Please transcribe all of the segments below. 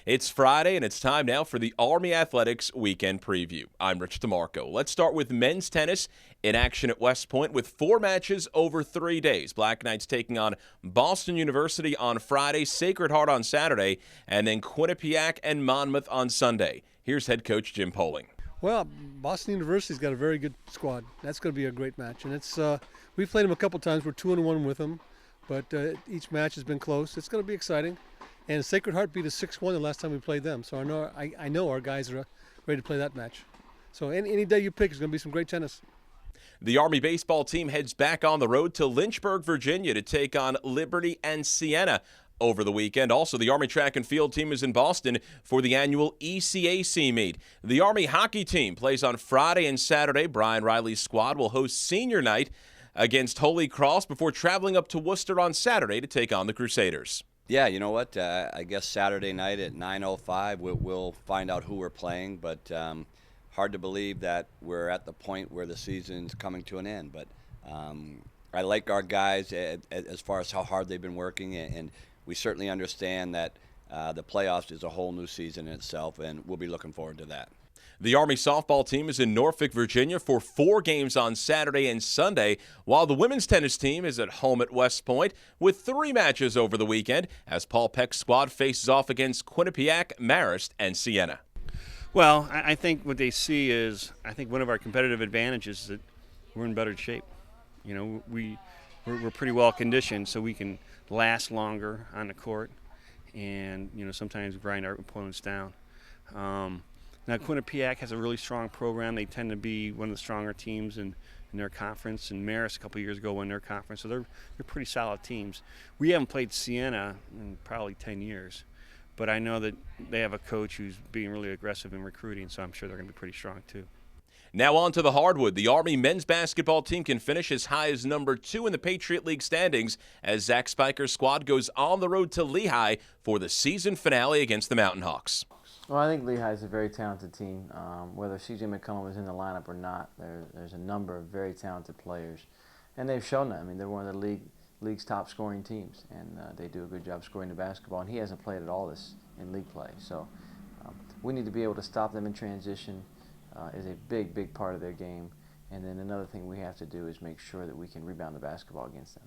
It's Friday, and it's time now for the Army Athletics Weekend Preview. I'm Rich DeMarco. Let's start with men's tennis in action at West Point with 4 matches over 3 days. Black Knights taking on Boston University on Friday, Sacred Heart on Saturday, and then Quinnipiac and Monmouth on Sunday. Here's head coach Jim Poling. Well, Boston University's got a very good squad. That's going to be a great match, and we've played them a couple times. We're 2-1 with them, but each match has been close. It's going to be exciting. And Sacred Heart beat us 6-1 the last time we played them, so I know our guys are ready to play that match. So any day you pick is going to be some great tennis. The Army baseball team heads back on the road to Lynchburg, Virginia to take on Liberty and Siena over the weekend. Also, the Army track and field team is in Boston for the annual ECAC meet. The Army hockey team plays on Friday and Saturday. Brian Riley's squad will host senior night against Holy Cross before traveling up to Worcester on Saturday to take on the Crusaders. Yeah, you know what? I guess Saturday night at 9:05 we'll find out who we're playing, but hard to believe that we're at the point where the season's coming to an end. But I like our guys as far as how hard they've been working, and we certainly understand that the playoffs is a whole new season in itself, and we'll be looking forward to that. The Army softball team is in Norfolk, Virginia for 4 games on Saturday and Sunday, while the women's tennis team is at home at West Point with 3 matches over the weekend as Paul Peck's squad faces off against Quinnipiac, Marist, and Siena. Well, I think what they see is, I think one of our competitive advantages is that we're in better shape. You know, we're pretty well conditioned, so we can last longer on the court and, you know, sometimes grind our opponents down. Now, Quinnipiac has a really strong program. They tend to be one of the stronger teams in their conference, and Marist a couple of years ago won their conference, so they're pretty solid teams. We haven't played Siena in probably 10 years, but I know that they have a coach who's being really aggressive in recruiting, so I'm sure they're going to be pretty strong too. Now on to the hardwood. The Army men's basketball team can finish as high as number 2 in the Patriot League standings as Zach Spiker's squad goes on the road to Lehigh for the season finale against the Mountain Hawks. Well, I think Lehigh is a very talented team. Whether C.J. McCollum is in the lineup or not, there's a number of very talented players, and they've shown that. I mean, they're one of the league's top scoring teams, and they do a good job scoring the basketball. And he hasn't played at all this in league play, so we need to be able to stop them in transition. Is a big part of their game. And then another thing we have to do is make sure that we can rebound the basketball against them.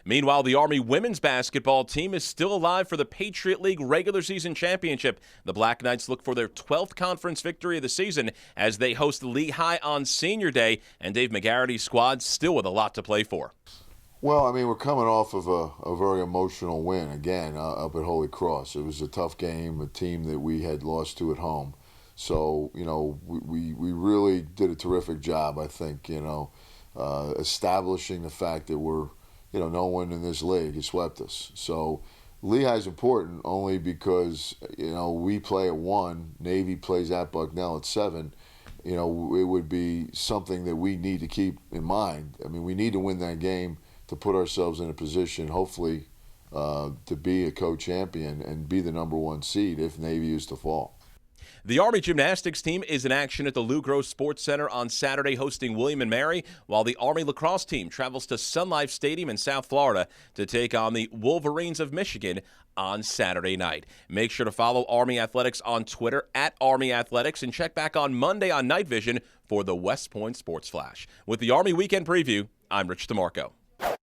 Meanwhile, the Army women's basketball team is still alive for the Patriot League regular season championship. The Black Knights look for their 12th conference victory of the season as they host Lehigh on Senior Day, and Dave McGarrity's squad still with a lot to play for. Well, I mean, we're coming off of a very emotional win, again, up at Holy Cross. It was a tough game, a team that we had lost to at home. So, you know, we really did a terrific job, I think, you know, establishing the fact that we're, you know, no one in this league has swept us. So Lehigh's important only because, you know, we play at 1, Navy plays at Bucknell at 7. You know, it would be something that we need to keep in mind. I mean, we need to win that game to put ourselves in a position, hopefully, to be a co-champion and be the number 1 seed if Navy is to fall. The Army gymnastics team is in action at the Lou Gross Sports Center on Saturday hosting William & Mary, while the Army lacrosse team travels to Sun Life Stadium in South Florida to take on the Wolverines of Michigan on Saturday night. Make sure to follow Army Athletics on Twitter at Army Athletics and check back on Monday on Night Vision for the West Point Sports Flash. With the Army Weekend Preview, I'm Rich DeMarco.